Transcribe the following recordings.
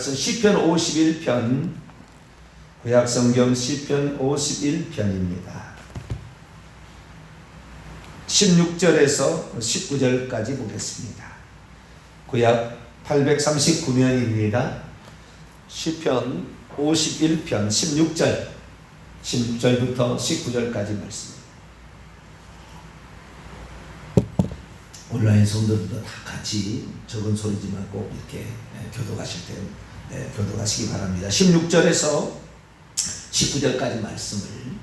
말씀 시편 51편, 구약성경 시편 51편입니다. 16절에서 19절까지 보겠습니다. 구약 839년입니다. 시편 51편 16절부터 19절까지 말씀. 온라인 성도들도 다 같이 적은 소리지만 꼭 이렇게 교도가실 때 교도가시기 바랍니다. 16절에서 19절까지 말씀을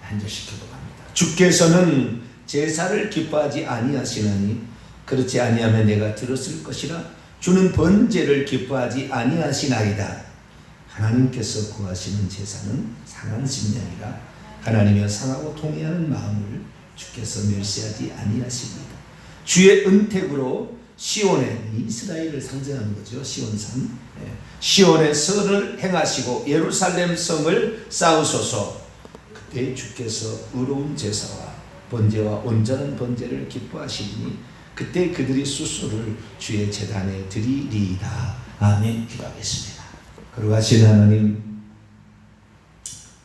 한 절씩 교도합니다. 주께서는 제사를 기뻐하지 아니하시나니 그렇지 아니하면 내가 들었을 것이라. 주는 번제를 기뻐하지 아니하시나이다. 하나님께서 구하시는 제사는 상한 심령이라. 하나님여 상하고 통회하는 마음을 주께서 멸시하지 아니하십니다. 주의 은택으로 시온에, 이스라엘을 상징하는 거죠. 시온산. 시온의 선을 행하시고 예루살렘 성을 쌓으소서. 그때 주께서 의로운 제사와 번제와 온전한 번제를 기뻐하시니 그때 그들이 수소를 주의 제단에 드리리이다. 아멘. 기도하겠습니다. 거룩하신 하나님,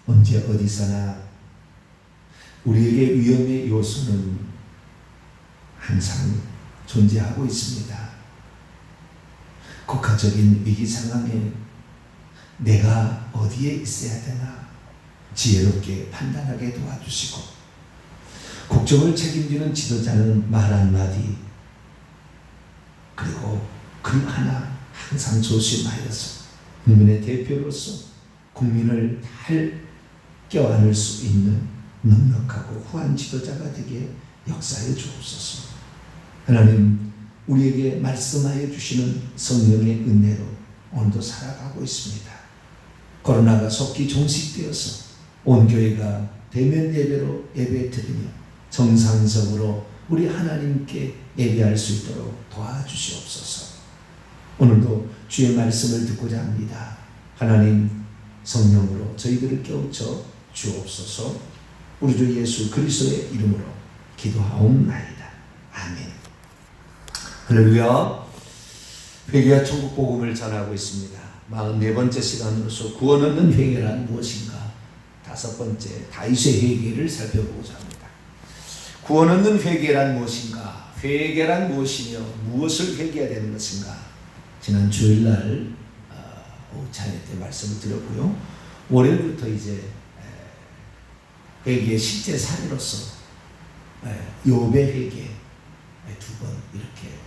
언제 어디서나 우리에게 위험의 요소는 항상 존재하고 있습니다. 국가적인 위기 상황에 내가 어디에 있어야 되나 지혜롭게 판단하게 도와주시고, 국정을 책임지는 지도자는 말 한마디 그리고 글 하나 항상 조심하여서 국민의 대표로서 국민을 잘 껴안을 수 있는 넉넉하고 후한 지도자가 되게 역사해 주옵소서. 하나님, 우리에게 말씀하여 주시는 성령의 은혜로 오늘도 살아가고 있습니다. 코로나가 속히 종식되어서 온 교회가 대면 예배로 예배 드리며 정상적으로 우리 하나님께 예배할 수 있도록 도와주시옵소서. 오늘도 주의 말씀을 듣고자 합니다. 하나님, 성령으로 저희들을 깨우쳐 주옵소서. 우리 주 예수 그리스도의 이름으로 기도하옵나이다. 아멘. 할렐루야. 회개와 천국 복음을 전하고 있습니다. 44번째 시간으로서 구원 얻는 회개란 무엇인가? 5번째 다윗의 회개를 살펴보고자 합니다. 구원 얻는 회개란 무엇인가? 회개란 무엇이며 무엇을 회개해야 되는 것인가? 지난 주일날 오후 찬양 때 말씀을 드렸고요. 월요일부터 이제 회개의 실제 사례로서 욥의 회개 2번 이렇게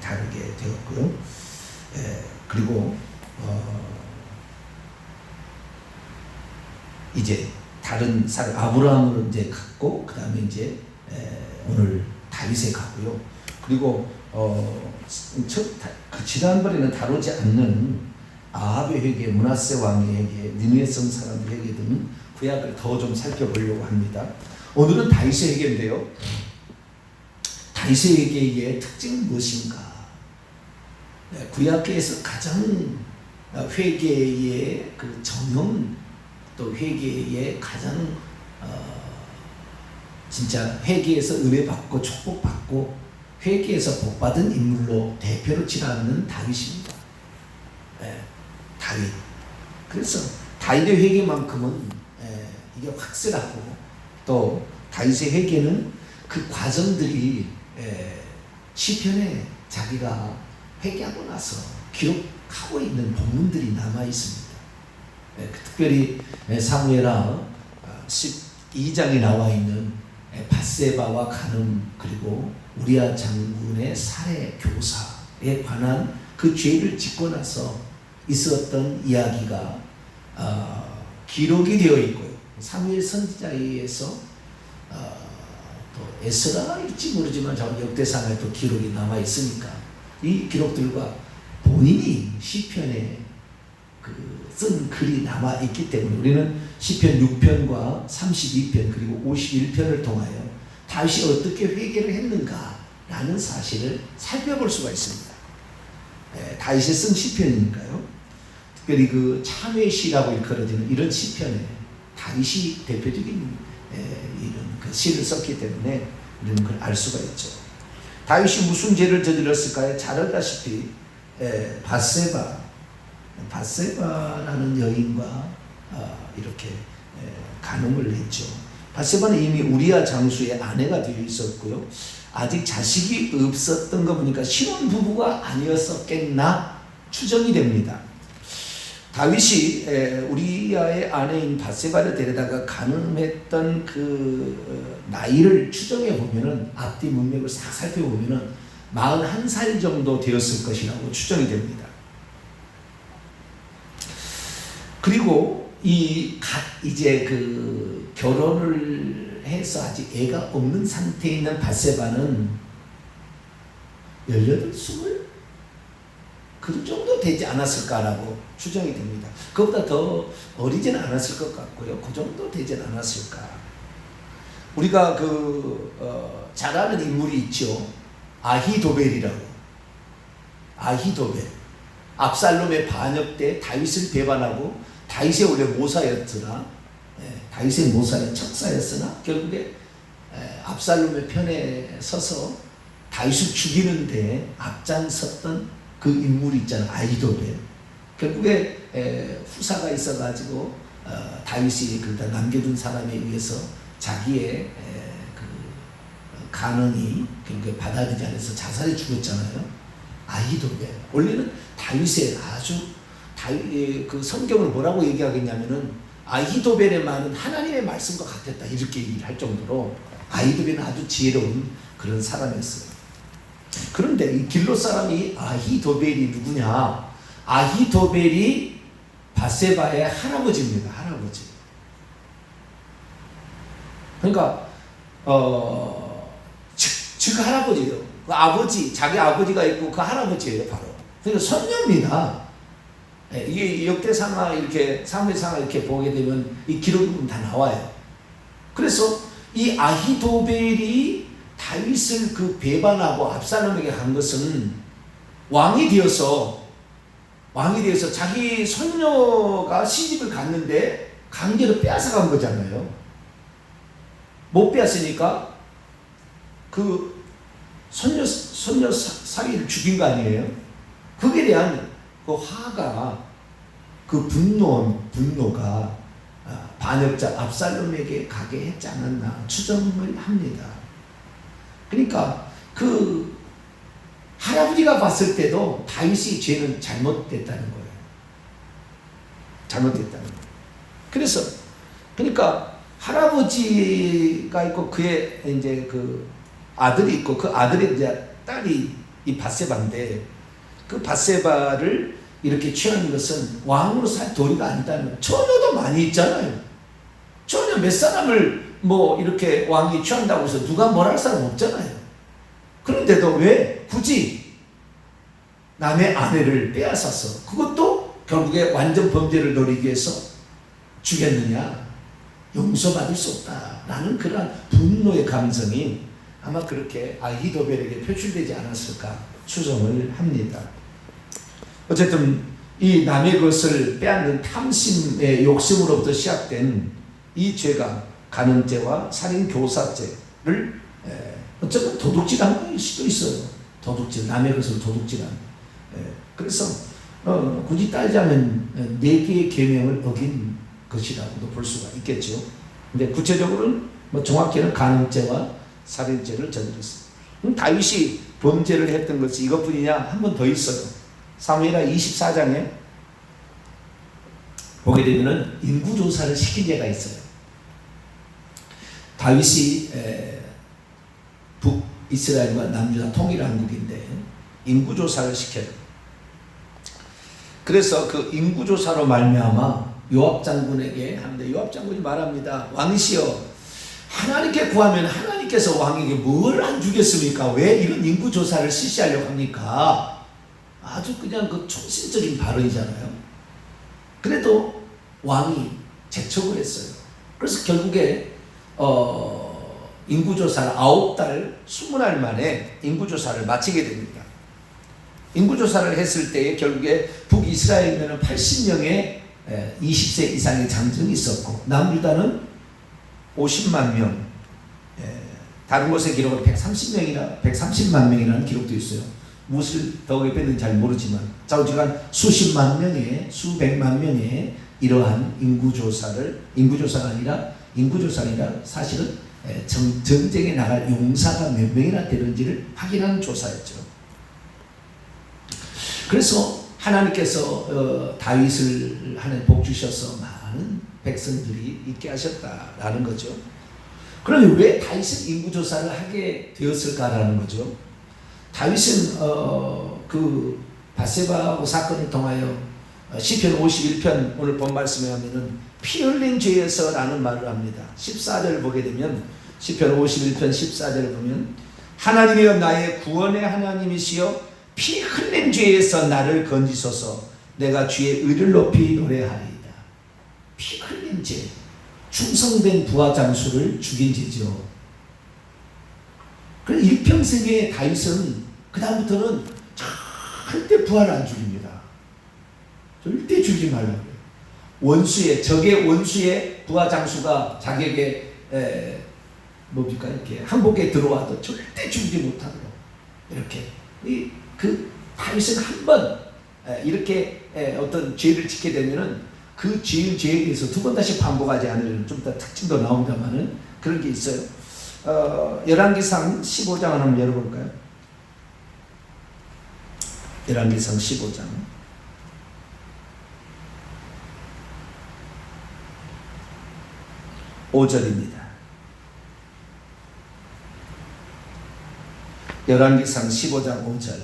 다루게 되었고요. 그리고 이제 다른 사례 아브라함으로 이제 갔고, 그 다음에 이제 오늘 다윗에 가고요. 그리고 지난번에는 다루지 않는 아합의 회개, 므낫세 왕의 회개, 니느웨 성 사람의 회개 등 구약을 더 좀 살펴보려고 합니다. 오늘은 다윗의 회개인데요. 다윗의 회개의 특징은 무엇인가? 구약계에서 가장 회개의 그 정형, 또 회개의 가장 진짜 회개에서 은혜 받고 축복 받고 회개에서 복 받은 인물로 대표로 지나가는 다윗입니다. 다윗. 그래서 다윗의 회개만큼은 이게 확실하고, 또 다윗의 회개는 그 과정들이 시편에 자기가 회개하고 나서 기록하고 있는 본문들이 남아 있습니다. 특별히 사무엘하 12장에 나와 있는 밧세바와 간음, 그리고 우리아 장군의 살해 교사에 관한 그 죄를 짓고 나서 있었던 이야기가 기록이 되어 있고요. 사무엘 선지자에 의해서 또 에스라일지 모르지만 역대상에 또 기록이 남아 있으니까 이 기록들과 본인이 시편에 쓴 글이 남아 있기 때문에 우리는 시편 6편과 32편 그리고 51편을 통하여 다윗이 어떻게 회개를 했는가라는 사실을 살펴볼 수가 있습니다. 다윗이 쓴 시편이니까요. 특별히 그 참회시라고 일컬어지는 이런 시편에 다윗이 대표적인 이런 그 시를 썼기 때문에 우리는 그걸 알 수가 있죠. 다윗이 무슨 죄를 저질렀을까요? 잘 알다시피 밧세바 밧세바라는 여인과 이렇게 간음을 했죠. 밧세바는 이미 우리아 장수의 아내가 되어 있었고요. 아직 자식이 없었던 거 보니까 신혼부부가 아니었었겠나 추정이 됩니다. 다윗이 우리아의 아내인 밧세바를 데려다가 간음했던 그 나이를 추정해 보면은 앞뒤 문맥을 싹 살펴보면은 41살 정도 되었을 것이라고 추정이 됩니다. 그리고 이제 그 결혼을 해서 아직 애가 없는 상태에 있는 밧세바는 18, 20? 그 정도 되지 않았을까라고 추정이 됩니다. 그것보다 더 어리지는 않았을 것 같고요. 그 정도 되지 않았을까. 우리가 잘 아는 인물이 있죠. 아히도벨이라고. 아히도벨. 압살롬의 반역 때 다윗을 배반하고 다윗의 원래 모사였으나 다윗의 모사의 척사였으나 결국에 압살롬의 편에 서서 다윗을 죽이는데 앞장섰던 그 인물이 있잖아. 아히도벨. 결국에 후사가 있어가지고 다윗이 그다 남겨둔 사람에 의해서 자기의 그 간언이 결국에 받아들이지 않아서 자살해 죽었잖아요. 아히도벨. 원래는 다윗의 아주 그 성경을 뭐라고 얘기하겠냐면은 아히도벨의 말은 하나님의 말씀과 같았다 이렇게 얘기를 할 정도로 아히도벨은 아주 지혜로운 그런 사람이었어요. 그런데 이 길롯 사람이 아히도벨이 누구냐? 아히도벨이 밧세바의 할아버지입니다. 할아버지. 그러니까 즉 할아버지예요. 그 아버지, 자기 아버지가 있고 그 할아버지예요, 바로. 그러니까 손녀입니다. 이게 역대상하 이렇게 사무엘상하 이렇게 보게 되면 이 기록은 다 나와요. 그래서 이 아히도벨이 다윗을 그 배반하고 압살롬에게 간 것은 왕이 되어서 자기 손녀가 시집을 갔는데 강제로 빼앗아간 거잖아요. 못 빼앗으니까 그 손녀 사위를 죽인 거 아니에요? 그에 대한 그 화가, 그 분노가 반역자 압살롬에게 가게 했지 않았나 추정을 합니다. 그러니까 그 할아버지가 봤을 때도 다윗이 죄는 잘못됐다는 거예요. 잘못됐다는 거예요. 그래서 그러니까 할아버지가 있고 그의 이제 그 아들이 있고 그 아들의 이제 딸이 이 밧세바인데 그 밧세바를 이렇게 취하는 것은 왕으로 살 도리가 아니다는 처녀도 많이 있잖아요. 처녀 몇 사람을 뭐 이렇게 왕이 취한다고 해서 누가 뭘 할 사람 없잖아요. 그런데도 왜 굳이 남의 아내를 빼앗아서 그것도 결국에 완전 범죄를 노리기 위해서 죽였느냐? 용서받을 수 없다라는 그러한 분노의 감정이 아마 그렇게 아히도벨에게 표출되지 않았을까 추정을 합니다. 어쨌든 이 남의 것을 빼앗는 탐심의 욕심으로부터 시작된 이 죄가 간음죄와 살인교사죄를 어쩌면 도둑질한 거일 수도 있어요. 도둑질, 남의 것을 도둑질한. 그래서 굳이 따지자면 4개의 계명을 어긴 것이라고도 볼 수가 있겠죠. 근데 구체적으로는 뭐 정확히는 간음죄와 살인죄를 저질렀습니다. 다윗이 범죄를 했던 것이 이것뿐이냐? 한 번 더 있어요. 사무엘하 24장에 보게 되면은 인구조사를 시킨 예가 있어요. 다윗이 북이스라엘과 남유다 통일한국인데 인구조사를 시켜요. 그래서 그 인구조사로 말미암아 요압 장군에게 하는데 요압 장군이 말합니다. 왕이시여, 하나님께 구하면 하나님께서 왕에게 뭘 안 주겠습니까? 왜 이런 인구조사를 실시하려고 합니까? 아주 그냥 그 초신적인 발언이잖아요. 그래도 왕이 재촉을 했어요. 그래서 결국에 인구조사를 9달 20날 만에 인구조사를 마치게 됩니다. 인구조사를 했을 때에 결국에 북이스라엘에는 80명의 20세 이상의 장정이 있었고 남유다는 50만 명, 다른 곳의 기록은 130만 명이라는 기록도 있어요. 무엇을 더하게 뺐는지 잘 모르지만 좌우지간 수십만 명의 수백만 명의 이러한 인구조사가 아니라 사실은 전쟁에 나갈 용사가 몇 명이나 되는지를 확인하는 조사였죠. 그래서 하나님께서 다윗을 하나님 복 주셔서 많은 백성들이 있게 하셨다라는 거죠. 그러면 왜 다윗은 인구조사를 하게 되었을까라는 거죠. 다윗은 그 밧세바하고 사건을 통하여 시편 51편 오늘 본 말씀에 하면은 피 흘린 죄에서 라는 말을 합니다. 14절을 보게 되면 시편 51편 14절을 보면 하나님이여 나의 구원의 하나님이시여 피 흘린 죄에서 나를 건지소서 내가 주의 의를 높이 노래하리이다. 피 흘린 죄, 충성된 부하 장수를 죽인 죄죠. 그래서 일평생에 다윗은 그 다음부터는 절대 부하를 안 죽입니다. 절대 죽이지 말라고요. 적의 원수의 부하 장수가 자기에게 뭡니까 이렇게 항복에 들어와도 절대 죽이지 못하도록 이렇게 그 다윗은 한번 이렇게 어떤 죄를 짓게 되면은 그 죄에 대해서 두 번 다시 반복하지 않으려는 좀 더 특징도 나옵니다만은 그런 게 있어요. 열왕기상 15장을 한번 열어볼까요? 열왕기상 15장 5절입니다. 열왕기상 15장 5절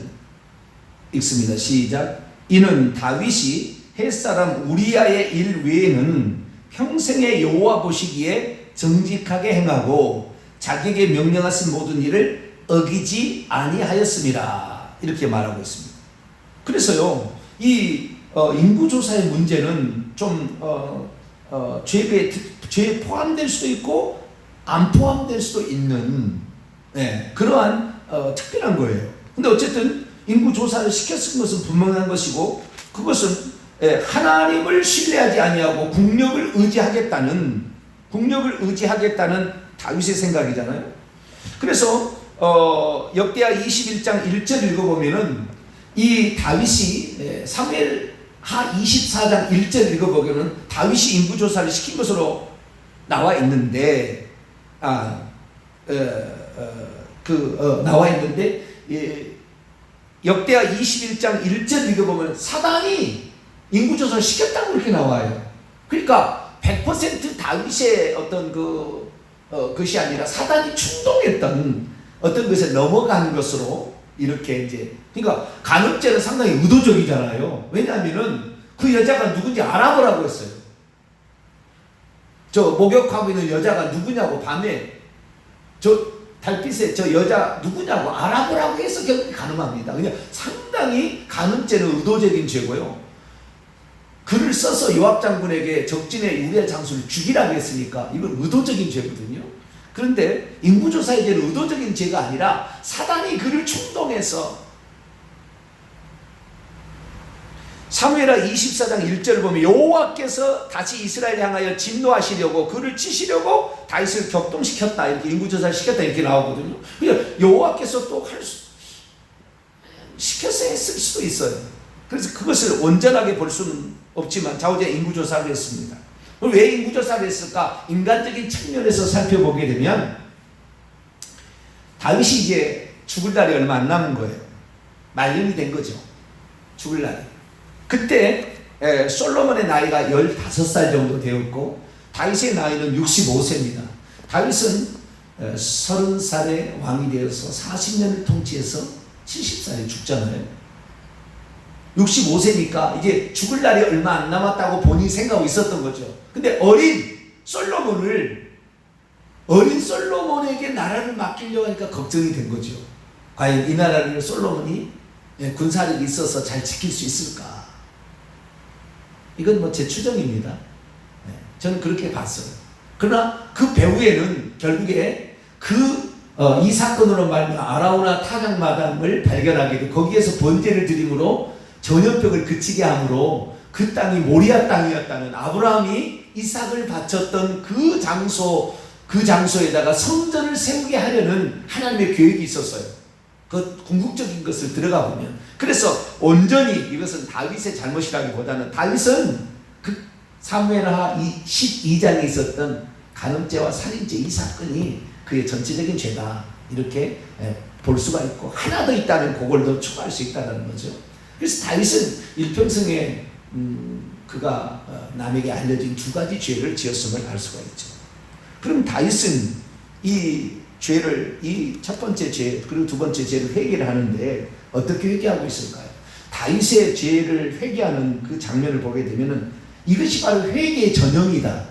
읽습니다. 시작. 이는 다윗이 햇사람 우리아의 일 외에는 평생에 여호와 보시기에 정직하게 행하고 자기에게 명령하신 모든 일을 어기지 아니하였습니다. 이렇게 말하고 있습니다. 그래서요, 이 인구조사의 문제는 좀 죄에 포함될 수도 있고 안 포함될 수도 있는 그러한 특별한 거예요. 근데 어쨌든 인구조사를 시켰은 것은 분명한 것이고 그것은 하나님을 신뢰하지 아니하고 국력을 의지하겠다는 다윗의 생각이잖아요. 그래서 역대하 21장 1절 읽어보면은 이 다윗이 사무엘하 24장 1절 읽어보면은 다윗이 인구조사를 시킨 것으로 나와 있는데 나와 있는데 역대하 21장 1절 읽어보면 사단이 인구조사를 시켰다고 그렇게 나와요. 그러니까 100% 다윗의 어떤 것이 아니라 사단이 충동했던 어떤 것에 넘어간 것으로 이렇게 이제 그러니까 간음죄는 상당히 의도적이잖아요. 왜냐하면은 그 여자가 누군지 알아보라고 했어요. 저 목욕하고 있는 여자가 누구냐고 밤에 저 달빛에 저 여자 누구냐고 알아보라고 해서 결국 간음합니다. 그냥 상당히 간음죄는 의도적인 죄고요. 글을 써서 요압 장군에게 적진의 유리아 장수를 죽이라고 했으니까 이건 의도적인 죄거든요. 그런데 인구조사의 죄는 의도적인 죄가 아니라 사단이 그를 충동해서 사무엘하 24장 1절을 보면 여호와께서 다시 이스라엘 향하여 진노하시려고 그를 치시려고 다윗을 격동시켰다 이렇게 인구조사를 시켰다 이렇게 나오거든요. 그러니까 여호와께서 또 시켜서 했을 수도 있어요. 그래서 그것을 온전하게 볼 수는 없지만 좌우지간 인구조사를 했습니다. 왜 인구조사를 했을까? 인간적인 측면에서 살펴보게 되면 다윗이 이제 죽을 날이 얼마 안 남은 거예요. 말년이 된 거죠. 죽을 날이. 그때 솔로몬의 나이가 15살 정도 되었고 다윗의 나이는 65세입니다. 다윗은 30살에 왕이 되어서 40년을 통치해서 70살에 죽잖아요. 65세니까 이제 죽을 날이 얼마 안 남았다고 본인이 생각하고 있었던 거죠. 근데 어린 솔로몬에게 나라를 맡기려고 하니까 걱정이 된 거죠. 과연 이 나라를 솔로몬이 군사력이 있어서 잘 지킬 수 있을까? 이건 뭐 제 추정입니다. 저는 그렇게 봤어요. 그러나 그 배후에는 결국에 이 사건으로 말미암아 아라우나 타작마당을 발견하게 되고 거기에서 번제를 드림으로 전염병을 그치게 함으로 그 땅이 모리아 땅이었다는 아브라함이 이삭을 바쳤던 그 장소에다가 성전을 세우게 하려는 하나님의 계획이 있었어요. 그 궁극적인 것을 들어가 보면, 그래서 온전히 이것은 다윗의 잘못이라기보다는 다윗은 그 사무엘하 12장에 있었던 간음죄와 살인죄 이 사건이 그의 전체적인 죄다 이렇게 볼 수가 있고, 하나 더 있다면 그걸 더 추가할 수 있다는 거죠. 그래서 다윗은 일평생에 그가 남에게 알려진 두 가지 죄를 지었음을 알 수가 있죠. 그럼 다윗은 이 죄를, 이 첫 번째 죄 그리고 두 번째 죄를 회개를 하는데 어떻게 회개하고 있을까요? 다윗의 죄를 회개하는 그 장면을 보게 되면은 이것이 바로 회개의 전형이다.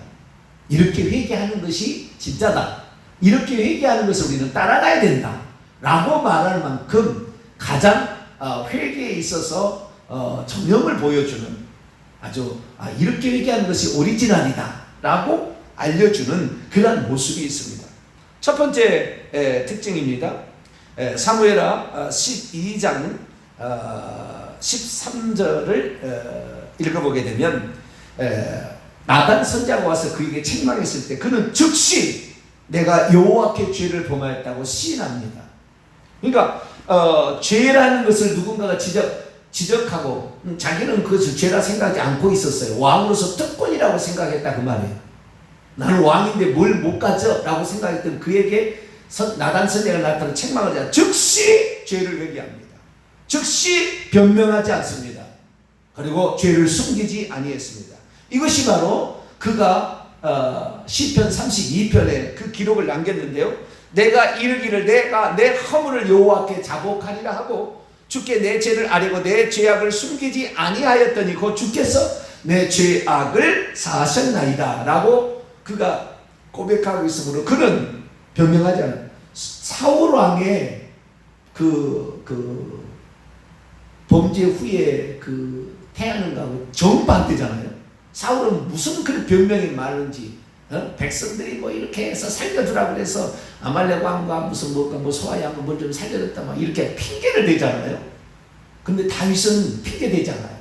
이렇게 회개하는 것이 진짜다. 이렇게 회개하는 것을 우리는 따라가야 된다. 라고 말할 만큼 가장 회개에 있어서 전형을 보여주는 아주 이렇게 회개하는 것이 오리지널이다. 라고 알려주는 그런 모습이 있습니다. 첫 번째 특징입니다. 사무엘하 12장 13절을 읽어보게 되면 나단 선지자가 와서 그에게 책망했을 때 그는 즉시 내가 여호와께 죄를 범하였다고 시인합니다. 그러니까 죄라는 것을 누군가가 지적하고 자기는 그것을 죄라 생각하지 않고 있었어요. 왕으로서 특권이라고 생각했다 그 말이에요. 나는 왕인데 뭘 못 가져? 라고 생각했던 그에게 나단 선지자가 나타나 책망을 하자 즉시 죄를 회개합니다. 즉시 변명하지 않습니다. 그리고 죄를 숨기지 아니했습니다. 이것이 바로 그가 시편 32편에 그 기록을 남겼는데요. 내가 이르기를 내가 내 허물을 여호와께 자복하리라 하고 주께 내 죄를 아뢰고 내 죄악을 숨기지 아니하였더니 곧 주께서 내 죄악을 사하셨나이다 라고 그가 고백하고 있으므로 그는 변명하지 않아요. 사울 왕의 그 범죄 후에 그 태하는가하고 정반대잖아요. 사울은 무슨 그 변명이 많은지 백성들이 뭐 이렇게 해서 살려주라고 그래서 아말렉 왕과 무슨 뭐 소아양과 뭘 좀 살려줬다 막 이렇게 핑계를 대잖아요. 근데 다윗은 핑계 대잖아요.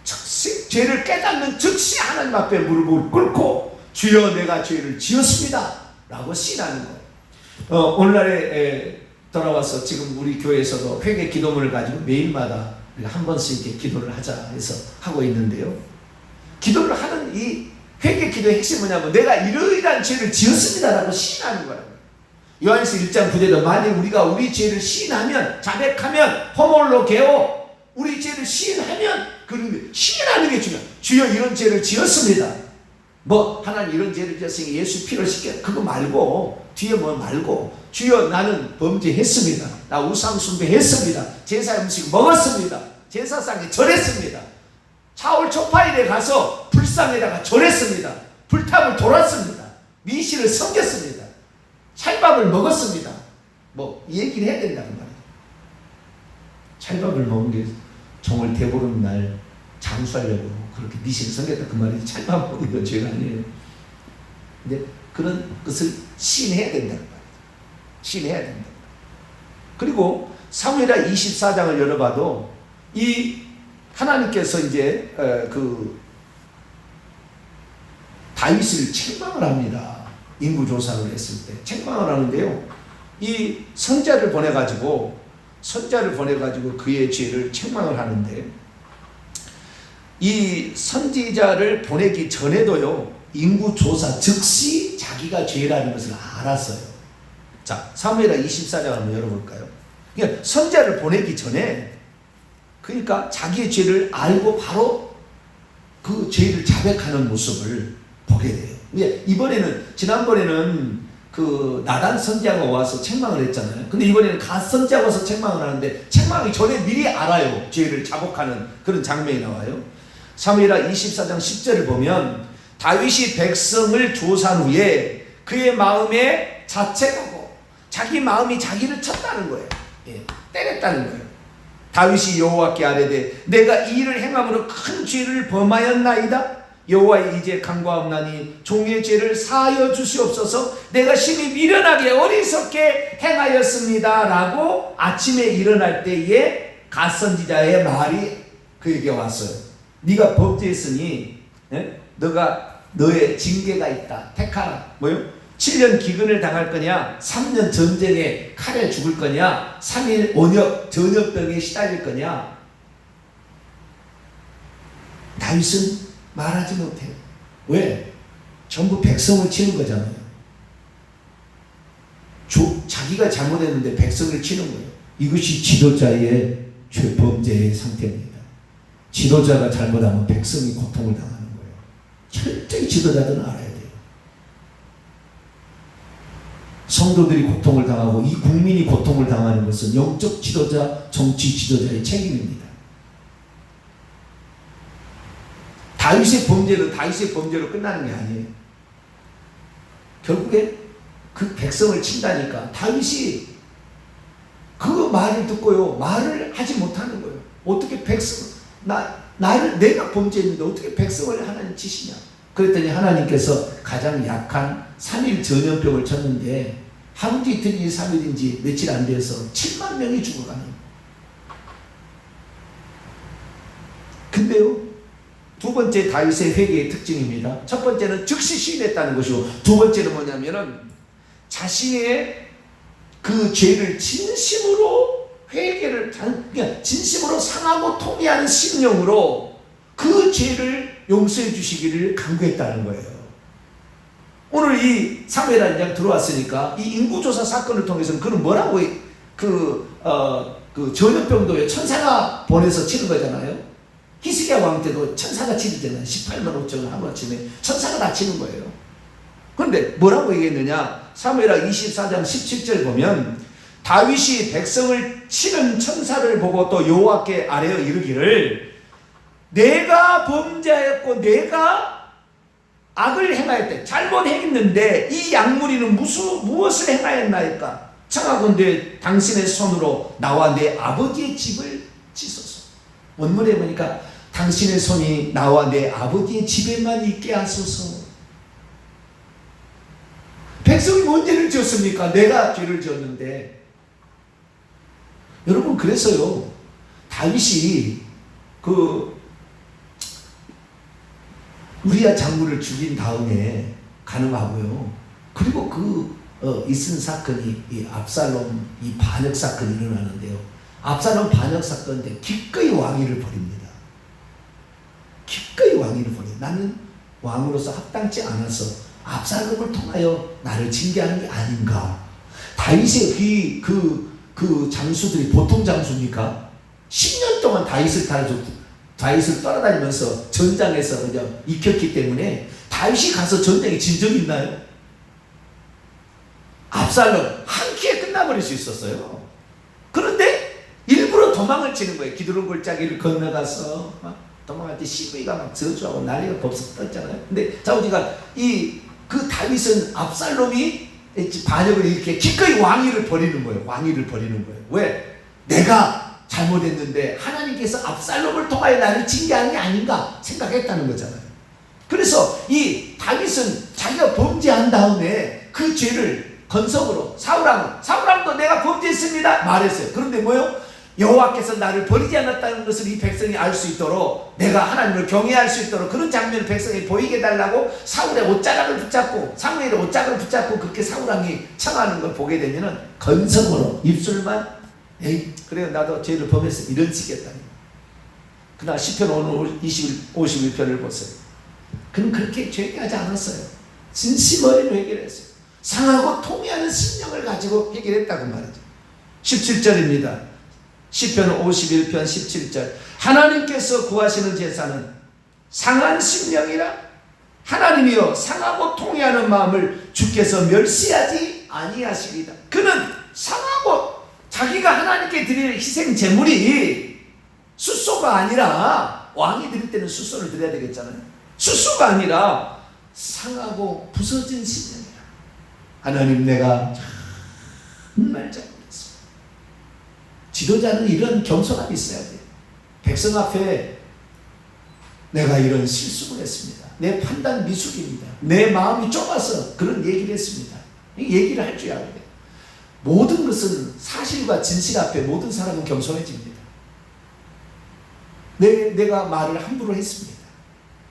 즉시 죄를 깨닫는 즉시 하나님 앞에 무릎을 꿇고 주여 내가 죄를 지었습니다 라고 시인하는 거예요. 오늘날에 돌아와서 지금 우리 교회에서도 회개 기도문을 가지고 매일마다 한 번씩 이렇게 기도를 하자 해서 하고 있는데요. 기도를 하는 이 회개 기도의 핵심이 뭐냐면 내가 이러이러한 죄를 지었습니다 라고 시인하는 거라고요. 요한일서 1장 9절에 만일 우리가 우리 죄를 시인하면 자백하면 허물로 개어 우리 죄를 시인하면 그 시인하는 게 중요해요. 주여 이런 죄를 지었습니다. 뭐 하나님 이런 죄를 지었으니 예수 피를 씻겨 그거 말고 뒤에 뭐 말고 주여 나는 범죄했습니다. 나 우상 숭배했습니다. 제사 음식 먹었습니다. 제사상에 절했습니다. 사울 초파일에 가서 불상에다가 절했습니다. 불탑을 돌았습니다. 미시를 섬겼습니다. 찰밥을 먹었습니다. 뭐 이 얘기를 해야 된다는 말이에요. 찰밥을 먹은 게 정월 대보름 날 장수하려고 그렇게 미시를 섬겼다 그 말이지 찰밥 먹은 건 죄가 아니에요. 근데 그런 것을 시인해야 된다는 말이에요. 시인해야 된다. 그리고 사무엘하 24장을 열어봐도 이 하나님께서 이제 그 다윗을 책망을 합니다. 인구조사를 했을 때 책망을 하는데요. 이 선자를 보내가지고 그의 죄를 책망을 하는데 이 선지자를 보내기 전에도요. 인구조사 즉시 자기가 죄라는 것을 알았어요. 자, 사무엘하 24장 한번 열어볼까요? 그러니까 선자를 보내기 전에 그러니까 자기의 죄를 알고 바로 그 죄를 자백하는 모습을 보게 돼요. 이번에는 지난번에는 그 나단 선지자가 와서 책망을 했잖아요. 근데 이번에는 갓 선지자가 와서 책망을 하는데 책망하기 전에 미리 알아요. 죄를 자복하는 그런 장면이 나와요. 사무엘하 24장 10절을 보면 다윗이 백성을 조사한 후에 그의 마음에 자책하고 자기 마음이 자기를 쳤다는 거예요. 때렸다는 거예요. 다윗이 여호와께 아뢰되 내가 이 일을 행함으로 큰 죄를 범하였나이다. 여호와의 이제 간과하옵나니 종의 죄를 사하여 주시옵소서. 내가 심히 미련하게 어리석게 행하였습니다 라고 아침에 일어날 때에 갓 선지자의 말이 그에게 왔어요. 네가 범죄했으니 너가 너의 징계가 있다. 택하라. 뭐요? 7년 기근을 당할 거냐, 3년 전쟁에 칼에 죽을 거냐, 3일 전염병에 시달릴 거냐. 다윗은 말하지 못해요. 왜? 전부 백성을 치는 거잖아요. 자기가 잘못했는데 백성을 치는 거예요. 이것이 지도자의 범죄의 상태입니다. 지도자가 잘못하면 백성이 고통을 당하는 거예요. 철저히 지도자들은 알아야 돼요. 성도들이 고통을 당하고 이 국민이 고통을 당하는 것은 영적 지도자, 정치 지도자의 책임입니다. 다윗의 범죄는 다윗의 범죄로 끝나는 게 아니에요. 결국에 그 백성을 친다니까 다윗이 그 말을 듣고요, 말을 하지 못하는 거예요. 어떻게 내가 범죄했는데 어떻게 백성을 하나님 치시냐. 그랬더니 하나님께서 가장 약한 3일 전염병을 쳤는데 하루인지 이틀인지 3일인지 며칠 안 돼서 7만 명이 죽어가는. 근데요, 두 번째 다윗의 회개의 특징입니다. 첫 번째는 즉시 시인했다는 것이고, 두 번째는 뭐냐면은 자신의 그 죄를 진심으로 회개를, 그러니까 진심으로 상하고 통회하는 심령으로 그 죄를 용서해 주시기를 간구했다는 거예요. 오늘 이 사무엘하 1장 들어왔으니까 이 인구조사 사건을 통해서는 그는 뭐라고 그 전염병도에 천사가 보내서 치는 거잖아요. 히스기야 왕 때도 천사가 치르잖아요. 18만 5천을 하루아침에 천사가 다 치는 거예요. 그런데 뭐라고 얘기했느냐? 사무엘하 24장 17절 보면 다윗이 백성을 치는 천사를 보고 또 여호와께 아뢰어 이르기를 내가 범죄하였고 내가 악을 행하였대. 잘못 행했는데 이 약물이는 무엇을 행하였나이까? 청하건대 당신의 손으로 나와 내 아버지의 집을 치소서. 원문에 보니까 당신의 손이 나와 내 아버지의 집에만 있게 하소서. 백성이 뭔 죄를 지었습니까? 내가 죄를 지었는데. 여러분, 그래서요, 다윗이 우리야 장군을 죽인 다음에 가늠하고요. 그리고 있은 사건이 이 압살롬 이 반역 사건이 일어나는데요. 압살롬 반역 사건인데 기꺼이 왕위를 버립니다. 기꺼이 왕위를 버려요. 나는 왕으로서 합당치 않아서 압살롬을 통하여 나를 징계하는 게 아닌가. 다윗의 그 장수들이 보통 장수입니까? 10년 동안 다윗을 따라다니면서 전장에서 그냥 익혔기 때문에 다윗이 가서 전쟁에 진 적이 있나요? 압살롬 한 키에 끝나버릴 수 있었어요. 그런데 일부러 도망을 치는 거예요. 기드론 골짜기를 건너가서 막 도망할 때 시므이가 막 저주하고 난리가 법석 떴잖아요. 근데 자우지가 그 다윗은 압살롬이 반역을 이렇게 기꺼이 왕위를 버리는 거예요. 왕위를 버리는 거예요. 왜? 내가 잘못했는데 하나님께서 압살롬을 통하여 나를 징계하는 게 아닌가 생각했다는 거잖아요. 그래서 이 다윗은 자기가 범죄한 다음에 그 죄를 건성으로 사울왕도 내가 범죄했습니다 말했어요. 그런데 뭐요? 여호와께서 나를 버리지 않았다는 것을 이 백성이 알 수 있도록, 내가 하나님을 경외할 수 있도록 그런 장면을 백성이 보이게 해달라고 사울의 옷자락을 붙잡고, 사무엘의 옷자락을 붙잡고 그렇게 사울왕이 청하는 걸 보게 되면은 건성으로 입술만 에이 그래요 나도 죄를 범했어 이런 식이었다는 거예요. 그러나 시편 오늘 51편을 보세요. 그는 그렇게 회개하지 않았어요. 진심 어린 회개를 했어요. 상하고 통회하는 심령을 가지고 해결했다고 말이죠. 17절입니다. 시편 51편 17절. 하나님께서 구하시는 제사는 상한 심령이라. 하나님이여 상하고 통회하는 마음을 주께서 멸시하지 아니하시리다. 그는 상하고 자기가 하나님께 드릴 희생 제물이 숫소가 아니라, 왕이 드릴 때는 숫소를 드려야 되겠잖아요. 숫소가 아니라 상하고 부서진 심령이라. 하나님 내가 정말 잘못했어. 지도자는 이런 겸손함이 있어야 돼요. 백성 앞에 내가 이런 실수를 했습니다. 내 판단 미숙입니다. 내 마음이 좁아서 그런 얘기를 했습니다. 얘기를 할 줄 알아야 돼요. 모든 것은 사실과 진실 앞에 모든 사람은 겸손해집니다. 내가 말을 함부로 했습니다.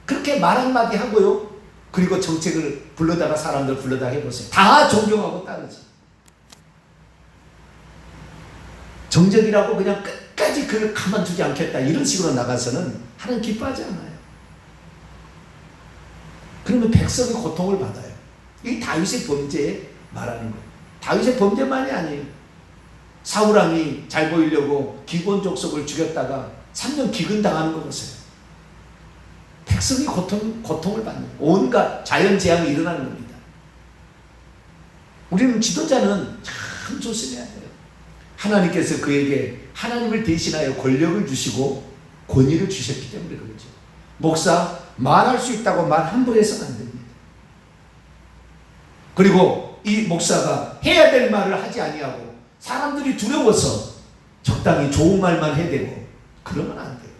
그렇게 말 한마디 하고요. 그리고 정책을 불러다가 사람들 불러다가 해보세요. 다 존경하고 따르지. 정적이라고 그냥 끝까지 그를 가만두지 않겠다 이런 식으로 나가서는 하나님 기뻐하지 않아요. 그러면 백성이 고통을 받아요. 이 다윗의 범죄에 말하는 거예요. 다윗의 범죄만이 아니에요. 사울왕이 잘 보이려고 기브온 족속을 죽였다가 3년 기근당하는 거 보세요. 백성이 고통을 받는 거예요. 온갖 자연재앙이 일어나는 겁니다. 우리는 지도자는 참 조심해야 돼요. 하나님께서 그에게 하나님을 대신하여 권력을 주시고 권위를 주셨기 때문에 그렇죠. 목사 말할 수 있다고 말 함부로 해서는 안 됩니다. 그리고 이 목사가 해야 될 말을 하지 아니하고 사람들이 두려워서 적당히 좋은 말만 해대고 그러면 안 돼요.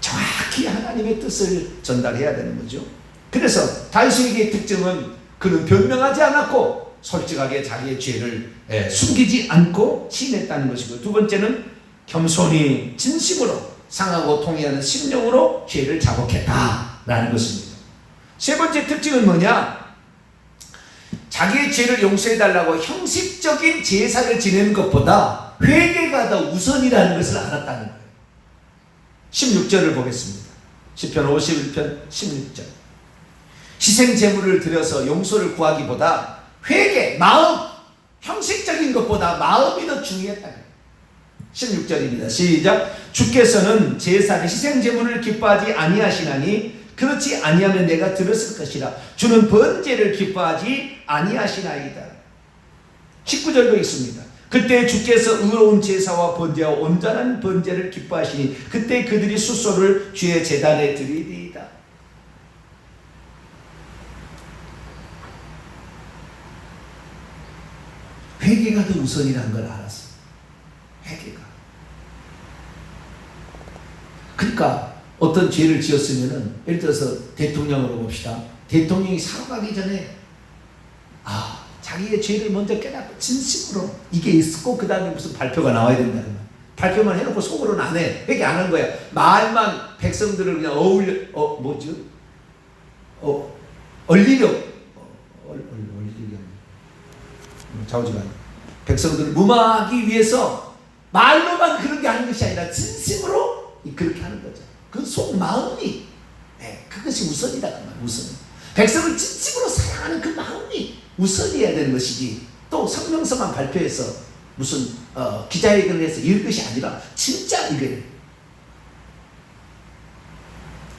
정확히 하나님의 뜻을 전달해야 되는 거죠. 그래서 다윗에게의 특징은 그는 변명하지 않았고 솔직하게 자기의 죄를 숨기지 않고 시인했다는 것이고, 두 번째는 겸손히 진심으로 상하고 통회하는 심령으로 죄를 자복했다라는 것입니다. 세 번째 특징은 뭐냐? 자기의 죄를 용서해달라고 형식적인 제사를 지내는 것보다 회개가 더 우선이라는 것을 알았다는 거예요. 16절을 보겠습니다. 시편 51편 16절. 희생제물을 드려서 용서를 구하기보다 회개, 마음, 형식적인 것보다 마음이 더 중요했다. 16절입니다. 시작. 주께서는 제사를 희생제물을 기뻐하지 아니하시나니 그렇지 아니하면 내가 들었을 것이라. 주는 번제를 기뻐하지 아니하시나이다. 19절도 있습니다. 그때 주께서 의로운 제사와 번제와 온전한 번제를 기뻐하시니 그때 그들이 수소를 주의 제단에 드리리이다. 회개가 더 우선이라는 걸 알았어. 회개가. 그러니까 어떤 죄를 지었으면은, 예를 들어서 대통령으로 봅시다. 대통령이 사러 가기 전에 자기의 죄를 먼저 깨닫고 진심으로 이게 있고 그 다음에 무슨 발표가 나와야 된다는 거야. 발표만 해놓고 속으로는 안 해. 회개 안 한 거야. 말만 백성들을 그냥 좌우지간 백성들을 무마하기 위해서 말로만 그런 게 하는 것이 아니라 진심으로 그렇게 하는 거죠. 그 속마음이, 그것이 우선이다. 우선. 백성을 진심으로 사랑하는 그 마음이 우선이어야 되는 것이지, 또 성명서만 발표해서 무슨 기자회견을 해서 이런 것이 아니라 진짜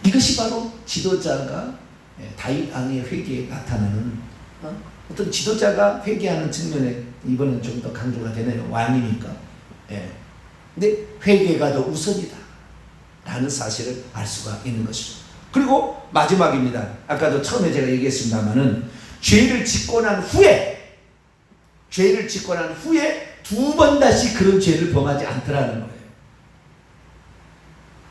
이것이 바로 지도자가 다윗 왕의 회개에 나타나는 어떤 지도자가 회개하는 측면에 이번엔 좀 더 강조가 되네요. 왕이니까. 근데 회개가 더 우선이다 라는 사실을 알 수가 있는 것이죠. 그리고 마지막입니다. 아까도 처음에 제가 얘기했습니다마는 죄를 짓고 난 후에 두 번 다시 그런 죄를 범하지 않더라는 거예요.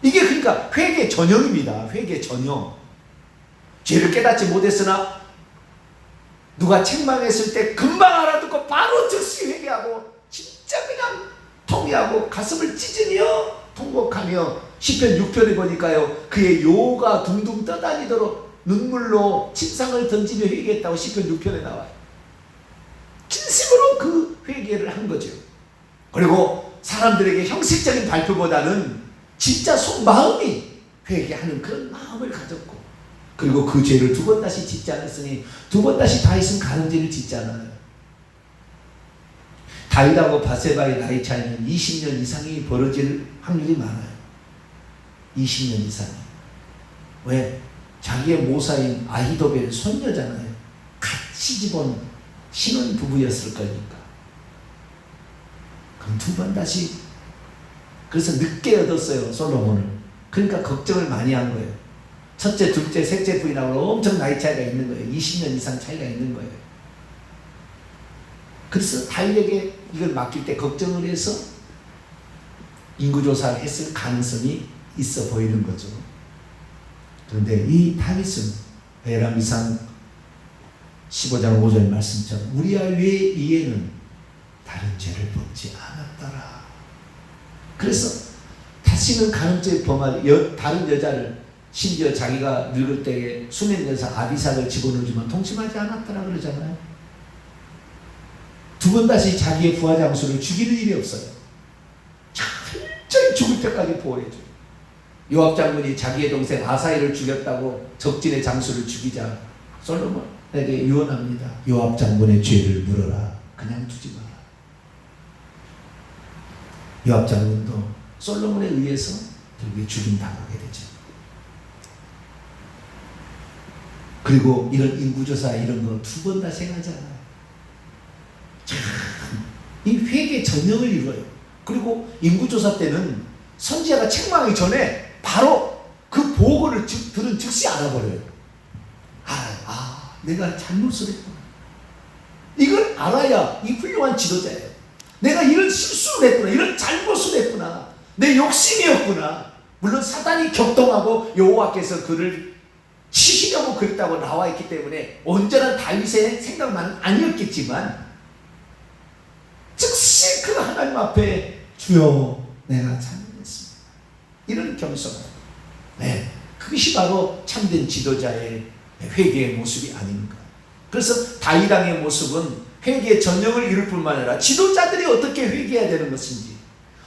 이게 그러니까 회개 전형입니다. 회개 전형. 죄를 깨닫지 못했으나 누가 책망했을 때 금방 알아듣고 바로 즉시 회개하고 진짜 그냥 통회하고 가슴을 찢으며 통곡하며, 시편 6편에 보니까요, 그의 요가 둥둥 떠다니도록 눈물로 침상을 던지며 회개했다고 시편 6편에 나와요. 진심으로 그 회개를 한 거죠. 그리고 사람들에게 형식적인 발표보다는 진짜 속마음이 회개하는 그런 마음을 가졌고, 그리고 그 죄를 두 번 다시 짓지 않았으니 두 번 다시 다윗은 가늠죄를 짓지 않아요. 다윗하고 바세바의 나이 차이는 20년 이상이 벌어질 확률이 많아요. 20년 이상이. 왜? 자기의 모사인 아히도벨 손녀잖아요. 같이 집은 신혼 부부였을 거니까. 그럼 두 번 다시, 그래서 늦게 얻었어요, 솔로몬을. 그러니까 걱정을 많이 한 거예요. 첫째, 둘째, 셋째 부인하고 엄청 나이 차이가 있는 거예요. 20년 이상 차이가 있는 거예요. 그래서 다윗에게 이걸 맡길 때 걱정을 해서 인구조사를 했을 가능성이 있어 보이는 거죠. 그런데 이 다윗은 에라미상 15장 5절 말씀처럼 우리야 왜 이에는 다른 죄를 범지 않았더라. 그래서 다시는 가늠죄 범할 다른 여자를 심지어 자기가 늙을 때에 수면에서 아비삭을 집어넣지만 동침하지 않았다라 그러잖아요. 두 번 다시 자기의 부하 장수를 죽이는 일이 없어요. 철저히 죽을 때까지 보호해줘요. 요압 장군이 자기의 동생 아사엘을 죽였다고 적진의 장수를 죽이자 솔로몬에게 유언합니다. 요압 장군의 죄를 물어라. 그냥 두지 마라. 요압 장군도 솔로몬에 의해서 결국에 죽임당하게 되죠. 그리고 이런 인구조사 이런 거 두 번 다 생하잖아요. 참, 이 회개 전형을 이루어요. 그리고 인구조사 때는 선지자가 책망하기 전에 바로 그 보고를 들은 즉시 알아버려요. 내가 잘못을 했구나. 이걸 알아야 이 훌륭한 지도자예요. 내가 이런 실수를 했구나. 이런 잘못을 했구나. 내 욕심이었구나. 물론 사단이 격동하고 여호와께서 그를 치시려고 그랬다고 나와 있기 때문에 온전한 다윗의 생각만은 아니었겠지만 즉시 그 하나님 앞에 주여 내가 잘못했습니다. 이런 겸손함. 네, 그것이 바로 참된 지도자의 회개의 모습이 아닌가. 그래서 다윗 왕의 모습은 회개의 전형을 이룰 뿐만 아니라 지도자들이 어떻게 회개해야 되는 것인지,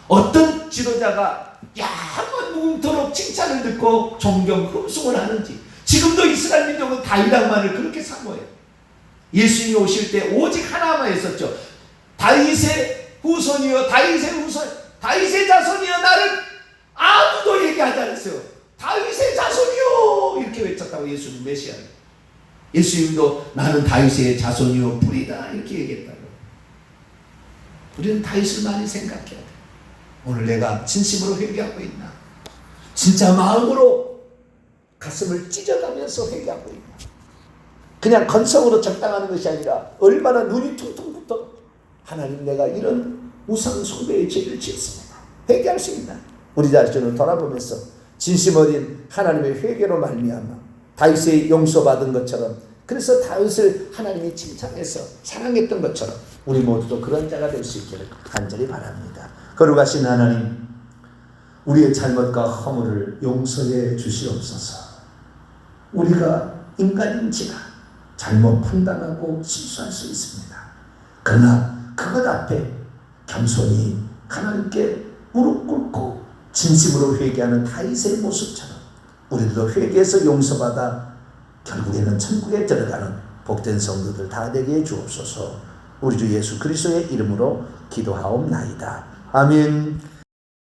어떤 지도자가 한번 무궁토록 칭찬을 듣고 존경, 흠숭을 하는지. 지금도 이스라엘 민족은 다윗 왕만을 그렇게 사모해요. 예수님이 오실 때 오직 하나만 했었죠. 다윗의 후손이여, 다윗의 자손이여, 나를 아무도 얘기하지 않았어요. 다윗의 자손이여 이렇게 외쳤다고. 예수님 메시아를. 예수님도 나는 다윗의 자손이요 뿌리다 이렇게 얘기했다고. 우리는 다윗을 많이 생각해야 돼. 오늘 내가 진심으로 회개하고 있나? 진짜 마음으로 가슴을 찢어가면서 회개하고 있나? 그냥 건성으로 적당하는 것이 아니라 얼마나 눈이 퉁퉁 붙어 하나님 내가 이런 우상 숭배의 죄를 지었습니다. 회개할 수 있나? 우리 자신을 돌아보면서 진심 어린 하나님의 회개로 말미암아 다윗의 용서받은 것처럼, 그래서 다윗을 하나님이 칭찬해서 사랑했던 것처럼 우리 모두도 그런 자가 될 수 있기를 간절히 바랍니다. 거룩하신 하나님, 우리의 잘못과 허물을 용서해 주시옵소서. 우리가 인간인지라 잘못 판단하고 실수할 수 있습니다. 그러나 그것 앞에 겸손히 하나님께 무릎 꿇고 진심으로 회개하는 다윗의 모습처럼 우리도 회개해서 용서받아 결국에는 천국에 들어가는 복된 성도들 다 되게 주옵소서. 우리 주 예수 그리스도의 이름으로 기도하옵나이다. 아멘.